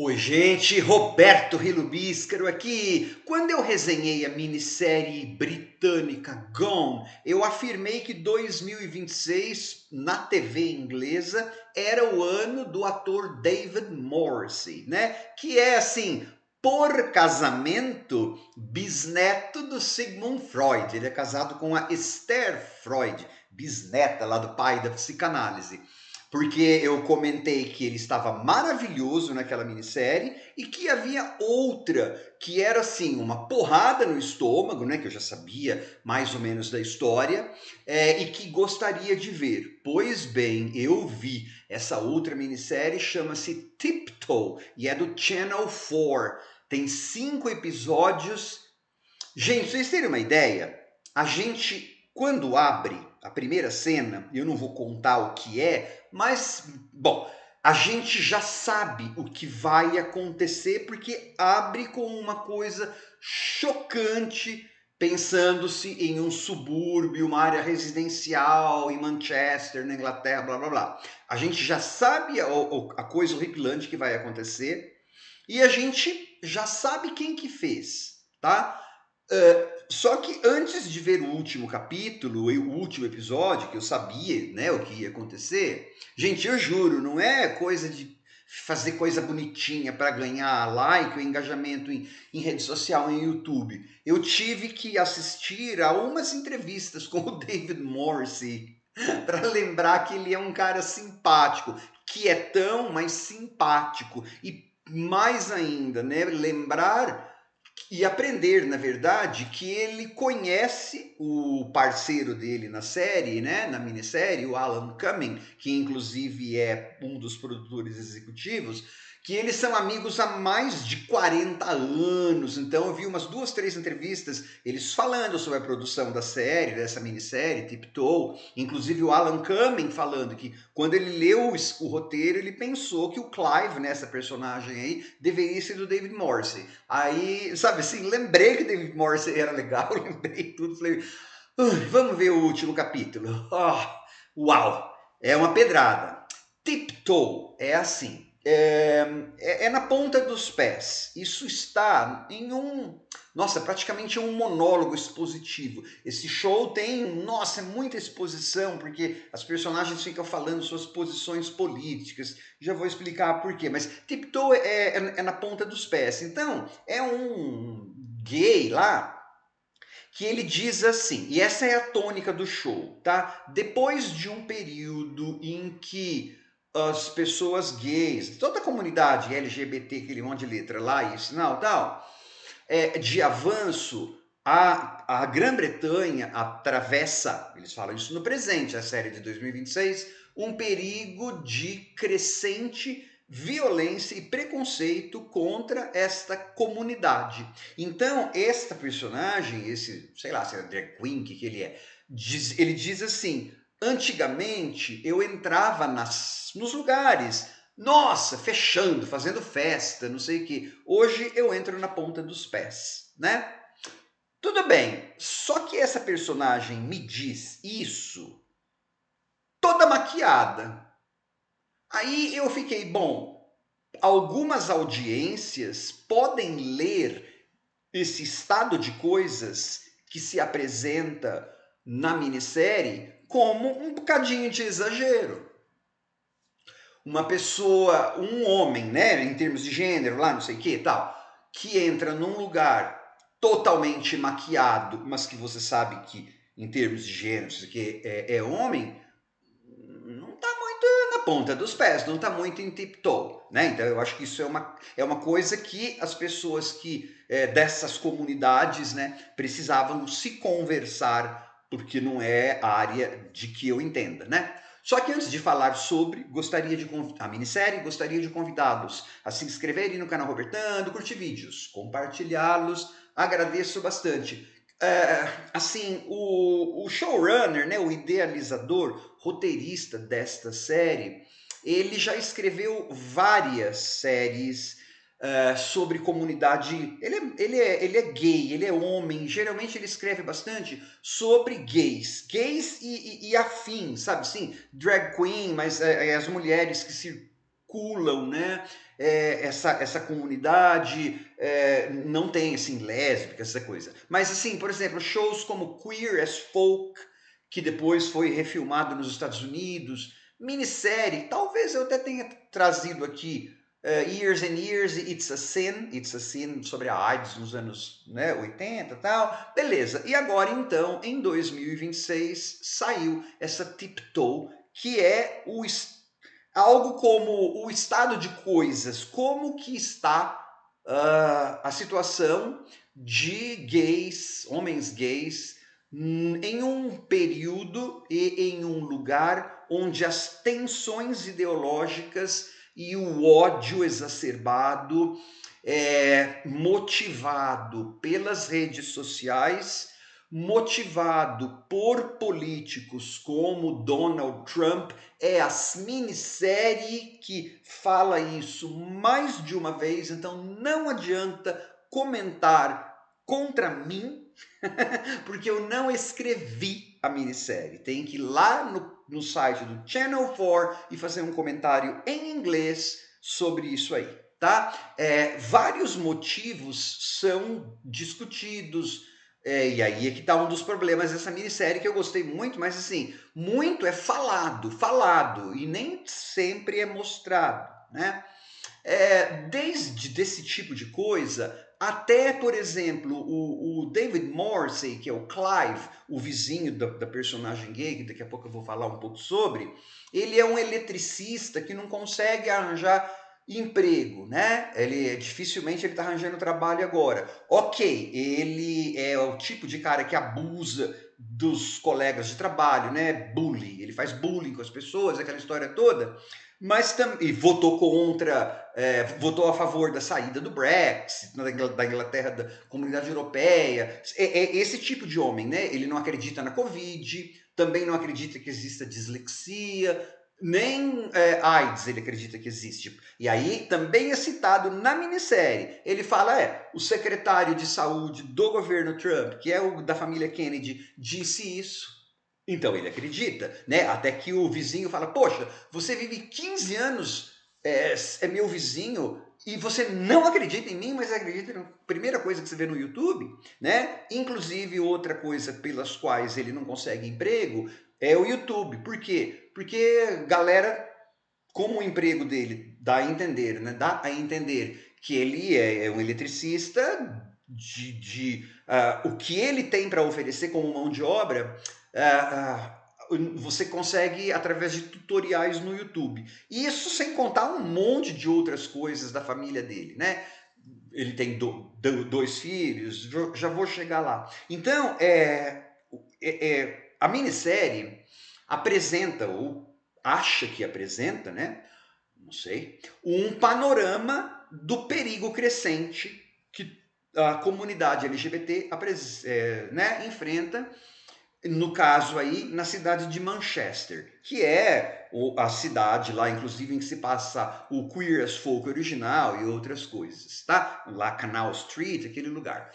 Oi, gente, Roberto Rilubíscaro aqui. Quando eu resenhei a minissérie britânica Gone, eu afirmei que 2026, na TV inglesa, era o ano do ator David Morrissey, né? Que é, assim, por casamento, bisneto do Sigmund Freud. Ele é casado com a Esther Freud, bisneta lá do pai da psicanálise, porque eu comentei que ele estava maravilhoso naquela minissérie e que havia outra que era assim uma porrada no estômago, né, que eu já sabia mais ou menos da história, e que gostaria de ver. Pois bem, eu vi essa outra minissérie, chama-se Tiptoe e é do Channel 4. Tem 5 episódios. Gente, pra vocês terem uma ideia, a gente, quando abre a primeira cena, eu não vou contar o que é, mas, bom, a gente já sabe o que vai acontecer, porque abre com uma coisa chocante, pensando-se em um subúrbio, uma área residencial em Manchester, na Inglaterra, blá blá blá. A gente já sabe a coisa horripilante que vai acontecer e a gente já sabe quem que fez, tá? Só que antes de ver o último capítulo e o último episódio, que eu sabia, né, o que ia acontecer, gente, eu juro, não é coisa de fazer coisa bonitinha para ganhar like ou engajamento em rede social, em YouTube. Eu tive que assistir a umas entrevistas com o David Morrissey para lembrar que ele é um cara simpático, que é tão mais simpático e mais ainda, né, lembrar e aprender, na verdade, que ele conhece o parceiro dele na série, né, na minissérie, o Alan Cumming, que inclusive é um dos produtores executivos, que eles são amigos há mais de 40 anos. Então eu vi umas 2, 3 entrevistas, eles falando sobre a produção da série, dessa minissérie, Tiptoe, inclusive o Alan Cumming falando que quando ele leu o roteiro, ele pensou que o Clive, nessa personagem aí, deveria ser do David Morrissey. Aí, sabe assim, lembrei que David Morrissey era legal, lembrei tudo, falei, vamos ver o último capítulo. Uau, é uma pedrada. Tiptoe é assim, é na ponta dos pés. Isso está em nossa, praticamente um monólogo expositivo. Esse show tem, nossa, muita exposição, porque as personagens ficam falando suas posições políticas. Já vou explicar por quê, mas Tiptoe é na ponta dos pés. Então, é um gay lá que ele diz assim, e essa é a tônica do show, tá? Depois de um período em que as pessoas gays, toda a comunidade LGBT, aquele monte de letra lá e sinal tal, de avanço, a Grã-Bretanha atravessa, eles falam isso no presente, a série de 2026, um perigo de crescente violência e preconceito contra esta comunidade. Então, esta personagem, esse, sei lá, se é drag queen, que ele é, ele diz assim, antigamente eu entrava nos lugares, nossa, fechando, fazendo festa, não sei o que. Hoje eu entro na ponta dos pés, né? Tudo bem, só que essa personagem me diz isso toda maquiada. Aí eu fiquei, bom, algumas audiências podem ler esse estado de coisas que se apresenta na minissérie como um bocadinho de exagero. Uma pessoa, um homem, né, em termos de gênero, lá não sei o que tal, que entra num lugar totalmente maquiado, mas que você sabe que em termos de gênero, que é homem, não está muito na ponta dos pés, não está muito em tiptoe, né? Então eu acho que isso é uma coisa que as pessoas que dessas comunidades, né, precisavam se conversar, porque não é a área de que eu entenda, né? Só que antes de falar sobre, a minissérie, gostaria de convidá-los a se inscreverem no canal Robertando, curtir vídeos, compartilhá-los, agradeço bastante. Assim, o showrunner, né, o idealizador, roteirista desta série, ele já escreveu várias séries sobre comunidade. Ele é gay, ele é homem. Geralmente ele escreve bastante sobre gays e afins, sabe? Sim, drag queen, mas as mulheres que circulam, né? Essa comunidade não tem, assim, lésbicas, essa coisa. Mas, assim, por exemplo, shows como Queer as Folk, que depois foi refilmado nos Estados Unidos, minissérie, talvez eu até tenha trazido aqui Years and Years, It's a Sin, sobre a AIDS nos anos, né, 80 e tal. Beleza. E agora, então, em 2026, saiu essa Tiptoe, que é algo como o estado de coisas, como que está a situação de gays, homens gays, em um período e em um lugar onde as tensões ideológicas e o ódio exacerbado motivado pelas redes sociais, motivado por políticos como Donald Trump, é a minissérie que fala isso mais de uma vez, então não adianta comentar contra mim, porque eu não escrevi a minissérie. Tem que ir lá no site do Channel 4 e fazer um comentário em inglês sobre isso aí, tá? Vários motivos são discutidos, e aí é que tá um dos problemas dessa minissérie, que eu gostei muito, mas assim, muito é falado, e nem sempre é mostrado, né? Desde desse tipo de coisa até, por exemplo, o David Morrissey, que é o Clive, o vizinho da personagem gay, que daqui a pouco eu vou falar um pouco sobre, ele é um eletricista que não consegue arranjar emprego, né? Dificilmente ele está arranjando trabalho agora. Ok, ele é o tipo de cara que abusa dos colegas de trabalho, né? Bully, ele faz bullying com as pessoas, aquela história toda, mas e votou a favor da saída do Brexit, da Inglaterra, da Comunidade Europeia. Esse tipo de homem, né? Ele não acredita na Covid, também não acredita que exista dislexia, nem AIDS ele acredita que existe. E aí também é citado na minissérie. Ele fala, o secretário de saúde do governo Trump, que é o da família Kennedy, disse isso. Então ele acredita, né? Até que o vizinho fala, poxa, você vive 15 anos, é meu vizinho, e você não acredita em mim, mas acredita na primeira coisa que você vê no YouTube, né? Inclusive, outra coisa pelas quais ele não consegue emprego é o YouTube. Por quê? Porque, galera, como o emprego dele dá a entender, né? Dá a entender que ele é um eletricista, o que ele tem para oferecer como mão de obra, você consegue através de tutoriais no YouTube. Isso sem contar um monte de outras coisas da família dele, né? Ele tem dois filhos, já vou chegar lá. Então, a minissérie apresenta, ou acha que apresenta, né? Não sei, um panorama do perigo crescente que a comunidade LGBT né, enfrenta, no caso aí, na cidade de Manchester, que é a cidade lá, inclusive, em que se passa o Queer as Folk original e outras coisas, tá? Lá, Canal Street, aquele lugar.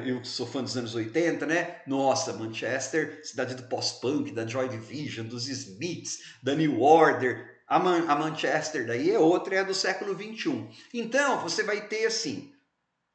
Eu que sou fã dos anos 80, né? Nossa, Manchester, cidade do pós-punk, da Joy Division, dos Smiths, da New Order. A Manchester daí é outra, é do século XXI. Então, você vai ter, assim,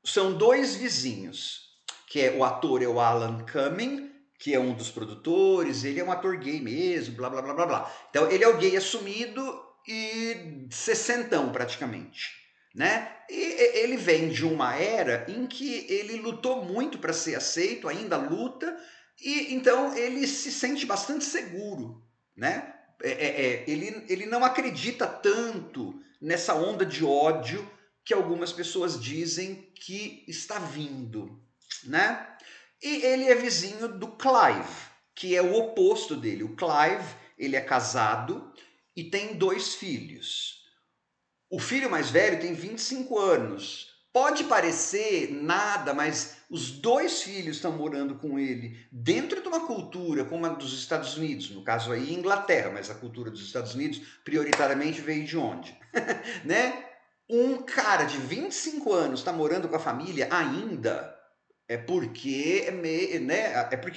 são dois vizinhos, que o ator é o Alan Cumming, que é um dos produtores, ele é um ator gay mesmo, blá blá blá blá blá. Então ele é o gay assumido e sessentão praticamente, né? E ele vem de uma era em que ele lutou muito para ser aceito, ainda luta, e então ele se sente bastante seguro, né? Ele não acredita tanto nessa onda de ódio que algumas pessoas dizem que está vindo, né? E ele é vizinho do Clive, que é o oposto dele. O Clive, ele é casado e tem dois filhos. O filho mais velho tem 25 anos. Pode parecer nada, mas os dois filhos estão morando com ele dentro de uma cultura como a dos Estados Unidos, no caso aí Inglaterra, mas a cultura dos Estados Unidos prioritariamente veio de onde? Né? Um cara de 25 anos está morando com a família ainda, é porque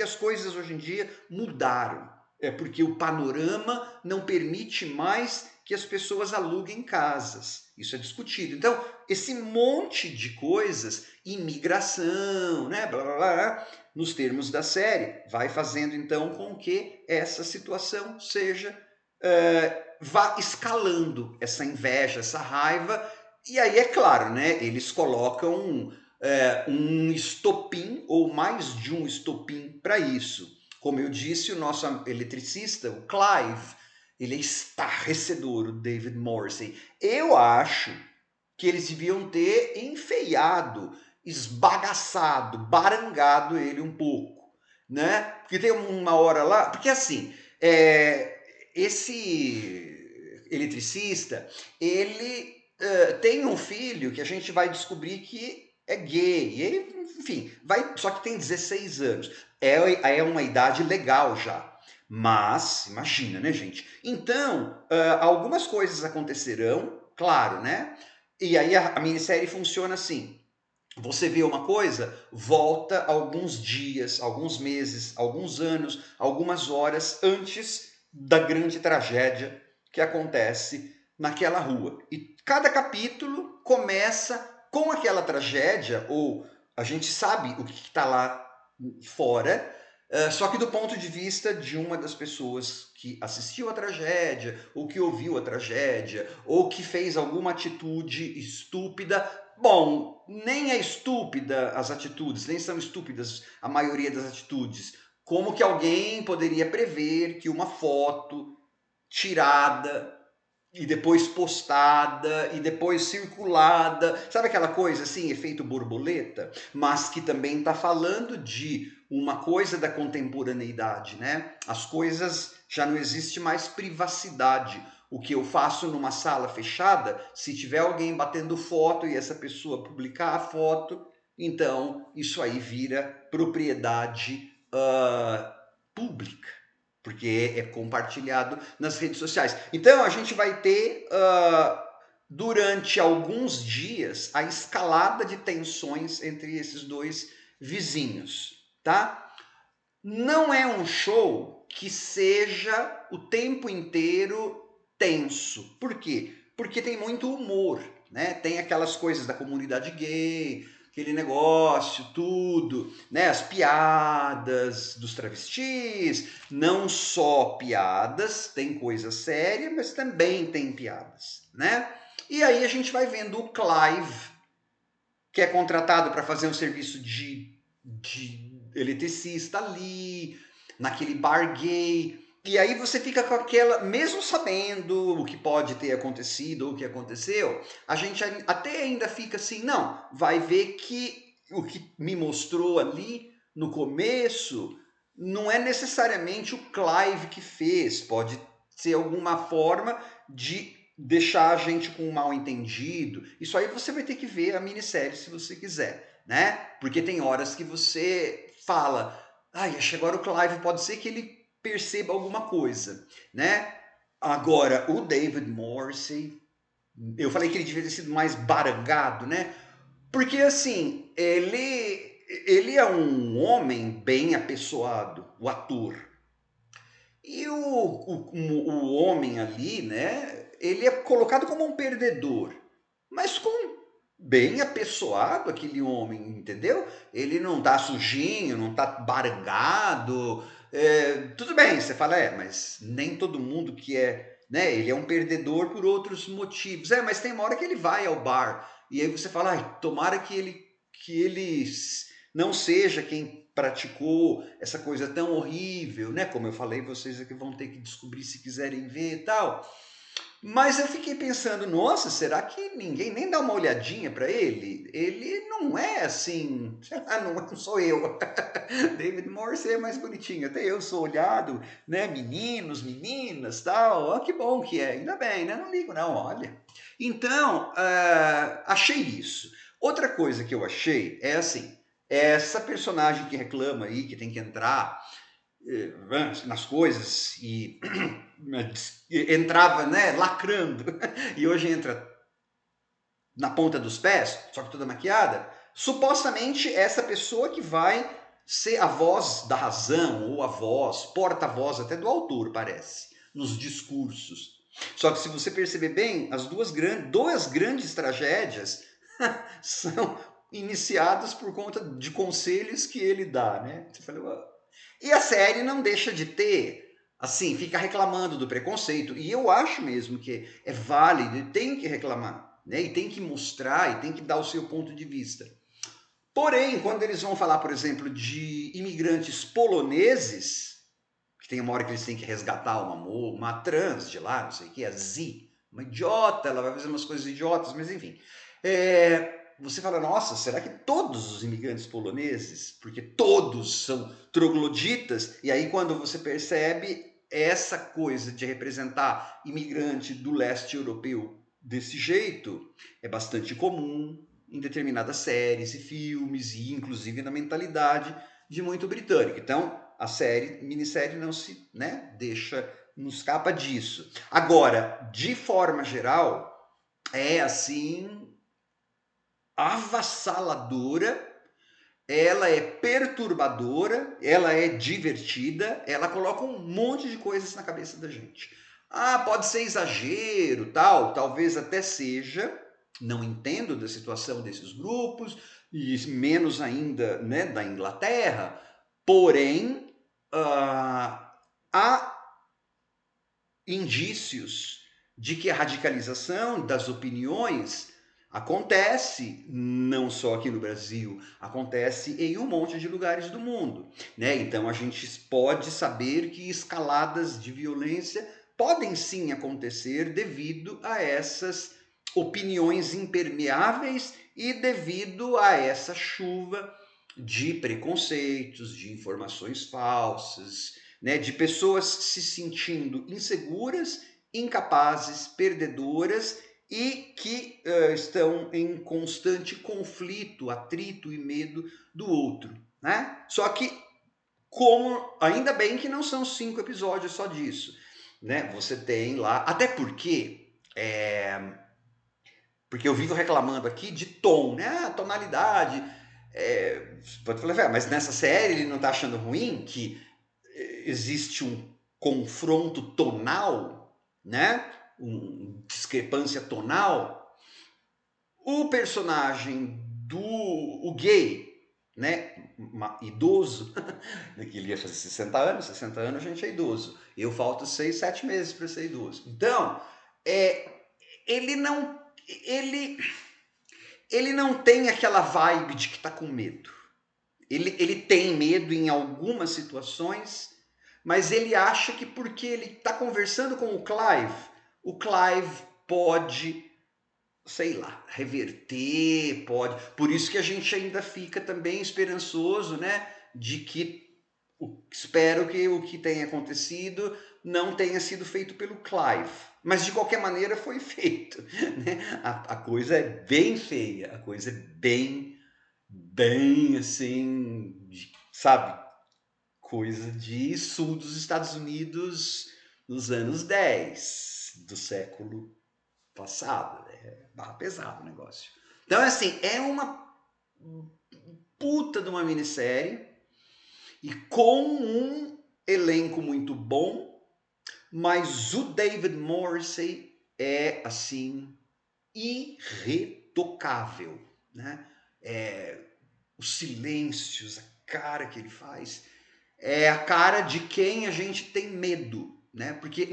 as coisas hoje em dia mudaram. É porque o panorama não permite mais que as pessoas aluguem casas. Isso é discutido. Então, esse monte de coisas, imigração, né, blá, blá, blá, nos termos da série, vai fazendo então com que essa situação seja vá escalando essa inveja, essa raiva, e aí é claro, né? Eles colocam um estopim ou mais de um estopim para isso. Como eu disse, o nosso eletricista, o Clive, ele é estarrecedor, o David Morrissey. Eu acho que eles deviam ter enfeiado, esbagaçado, barangado ele um pouco, né? Porque tem uma hora lá, porque assim, esse eletricista, ele tem um filho que a gente vai descobrir que é gay, e ele, enfim, só que tem 16 anos, é uma idade legal já. Mas, imagina, né, gente? Então, algumas coisas acontecerão, claro, né? E aí a minissérie funciona assim. Você vê uma coisa, volta alguns dias, alguns meses, alguns anos, algumas horas antes da grande tragédia que acontece naquela rua. E cada capítulo começa com aquela tragédia, ou a gente sabe o que está lá fora, só que do ponto de vista de uma das pessoas que assistiu a tragédia, ou que ouviu a tragédia, ou que fez alguma atitude estúpida. Bom, nem é estúpida as atitudes, nem são estúpidas a maioria das atitudes. Como que alguém poderia prever que uma foto tirada e depois postada e depois circulada, sabe aquela coisa assim, efeito borboleta, mas que também está falando de uma coisa da contemporaneidade, né? As coisas já não existe mais privacidade. O que eu faço numa sala fechada, se tiver alguém batendo foto e essa pessoa publicar a foto, então isso aí vira propriedade pública, porque é compartilhado nas redes sociais. Então a gente vai ter durante alguns dias a escalada de tensões entre esses dois vizinhos, tá? Não é um show que seja o tempo inteiro tenso. Por quê? Porque tem muito humor, né? Tem aquelas coisas da comunidade gay, aquele negócio, tudo, né? As piadas dos travestis, não só piadas, tem coisa séria, mas também tem piadas, né? E aí a gente vai vendo o Clive, que é contratado para fazer um serviço de eletricista ali, naquele bar gay. E aí você fica com aquela, mesmo sabendo o que pode ter acontecido ou o que aconteceu, a gente até ainda fica assim, não, vai ver que o que me mostrou ali no começo não é necessariamente o Clive que fez, pode ser alguma forma de deixar a gente com um mal entendido. Isso aí você vai ter que ver a minissérie se você quiser, né? Porque tem horas que você fala, ai, agora o Clive pode ser que ele perceba alguma coisa, né? Agora, o David Morrissey, eu falei que ele devia ter sido mais barangado, né? Porque assim, ele é um homem bem apessoado, o ator. E o homem ali, né? Ele é colocado como um perdedor, mas com bem apessoado aquele homem, entendeu? Ele não tá sujinho, não tá barangado. Tudo bem, você fala, mas nem todo mundo que é, né? Ele é um perdedor por outros motivos. Mas tem uma hora que ele vai ao bar e aí você fala, ai, tomara que ele não seja quem praticou essa coisa tão horrível, né? Como eu falei, vocês aqui vão ter que descobrir se quiserem ver e tal. Mas eu fiquei pensando, nossa, será que ninguém nem dá uma olhadinha para ele? Ele não é assim, não sou eu. David Morse é mais bonitinho, até eu sou olhado, né? Meninos, meninas, tal. Oh, que bom que é, ainda bem, né? Não ligo não, olha. Então, achei isso. Outra coisa que eu achei é assim, essa personagem que reclama aí, que tem que entrar nas coisas e entrava, né, lacrando, e hoje entra na ponta dos pés, só que toda maquiada, supostamente essa pessoa que vai ser a voz da razão, ou a voz, porta-voz até do autor, parece, nos discursos. Só que se você perceber bem, as duas grandes tragédias são iniciadas por conta de conselhos que ele dá, né? Você fala, "Uau." E a série não deixa de ter, assim, fica reclamando do preconceito. E eu acho mesmo que é válido e tem que reclamar, né? E tem que mostrar e tem que dar o seu ponto de vista. Porém, quando eles vão falar, por exemplo, de imigrantes poloneses, que tem uma hora que eles têm que resgatar uma trans de lá, não sei o que, a Z, uma idiota, ela vai fazer umas coisas idiotas, mas enfim. Você fala, nossa, será que todos os imigrantes poloneses, porque todos são trogloditas, e aí quando você percebe essa coisa de representar imigrante do leste europeu desse jeito, é bastante comum em determinadas séries e filmes, e inclusive na mentalidade de muito britânico. Então, a minissérie não se, né, não escapa disso. Agora, de forma geral, é assim avassaladora, ela é perturbadora, ela é divertida, ela coloca um monte de coisas na cabeça da gente. Ah, pode ser exagero, talvez até seja. Não entendo da situação desses grupos, e menos ainda, né, da Inglaterra, porém, há indícios de que a radicalização das opiniões acontece não só aqui no Brasil, acontece em um monte de lugares do mundo, né? Então a gente pode saber que escaladas de violência podem sim acontecer devido a essas opiniões impermeáveis e devido a essa chuva de preconceitos, de informações falsas, né, de pessoas se sentindo inseguras, incapazes, perdedoras e que estão em constante conflito, atrito e medo do outro, né? Só que ainda bem que não são 5 episódios só disso, né? Você tem lá, até porque eu vivo reclamando aqui de tom, né? A tonalidade. Pode falar, mas nessa série ele não está achando ruim que existe um confronto tonal, né? Uma discrepância tonal. O personagem o gay, né? Idoso, que ele ia fazer 60 anos, 60 anos a gente é idoso. Eu falto 6, 7 meses para ser idoso. Então, ele não ele não tem aquela vibe de que está com medo. Ele tem medo em algumas situações, mas ele acha que porque ele está conversando com o Clive pode, sei lá, reverter, pode. Por isso que a gente ainda fica também esperançoso, né? De que espero que o que tenha acontecido não tenha sido feito pelo Clive. Mas de qualquer maneira foi feito. Né? A coisa é bem feia, a coisa é bem assim, sabe? Coisa de sul dos Estados Unidos nos anos 10 do século passado. É barra pesado o negócio. Então, assim, é uma puta de uma minissérie e com um elenco muito bom, mas o David Morrissey é, assim, irretocável, né? Os silêncios, a cara que ele faz, é a cara de quem a gente tem medo, né? Porque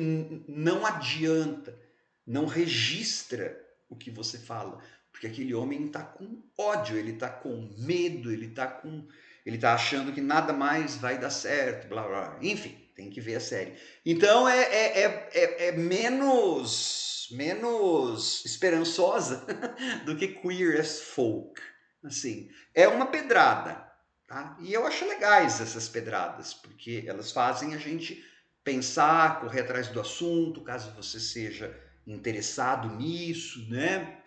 não adianta, não registra o que você fala, porque aquele homem está com ódio, ele está com medo, ele tá achando que nada mais vai dar certo, blá blá. Enfim, tem que ver a série. Então é menos esperançosa do que Queer as Folk. Assim, é uma pedrada, tá? E eu acho legais essas pedradas, porque elas fazem a gente pensar, correr atrás do assunto, caso você seja interessado nisso, né?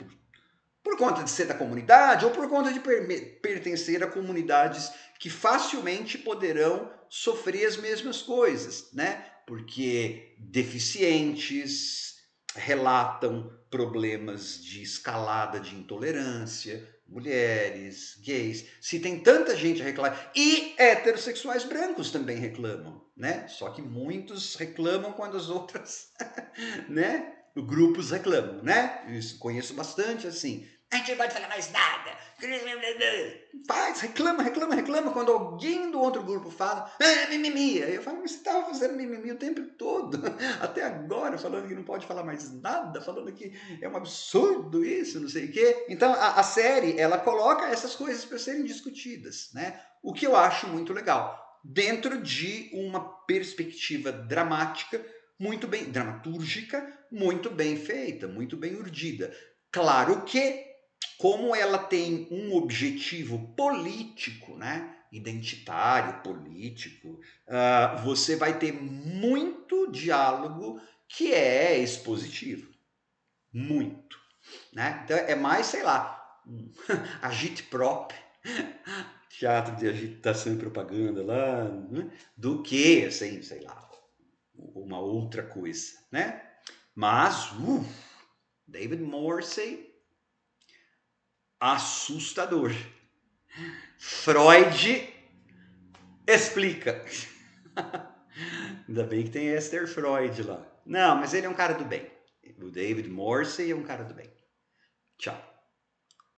Por conta de ser da comunidade ou por conta de pertencer a comunidades que facilmente poderão sofrer as mesmas coisas, né? Porque deficientes relatam problemas de escalada de intolerância, mulheres, gays. Se tem tanta gente a reclamar, e heterossexuais brancos também reclamam, né? Só que muitos reclamam quando as outras, né, grupos reclamam, né? Isso, conheço bastante assim. A gente não pode falar mais nada. Faz, reclama, reclama, reclama. Quando alguém do outro grupo fala, mimimi. Aí eu falo, mas você estava fazendo mimimi o tempo todo. Até agora, falando que não pode falar mais nada, falando que é um absurdo isso, não sei o quê. Então, a série, ela coloca essas coisas para serem discutidas, né? O que eu acho muito legal. Dentro de uma perspectiva dramática, muito bem, dramatúrgica, muito bem feita, muito bem urdida. Claro que, como ela tem um objetivo político, né? Identitário, político, você vai ter muito diálogo que é expositivo. Muito. Né? Então é mais, sei lá, agite-prop, teatro de agitação e propaganda lá, né? Do que, assim, sei lá, uma outra coisa, né? Mas, David Morrissey, assustador. Freud explica. Ainda bem que tem Esther Freud lá. Não, mas ele é um cara do bem. O David Morrissey é um cara do bem. Tchau.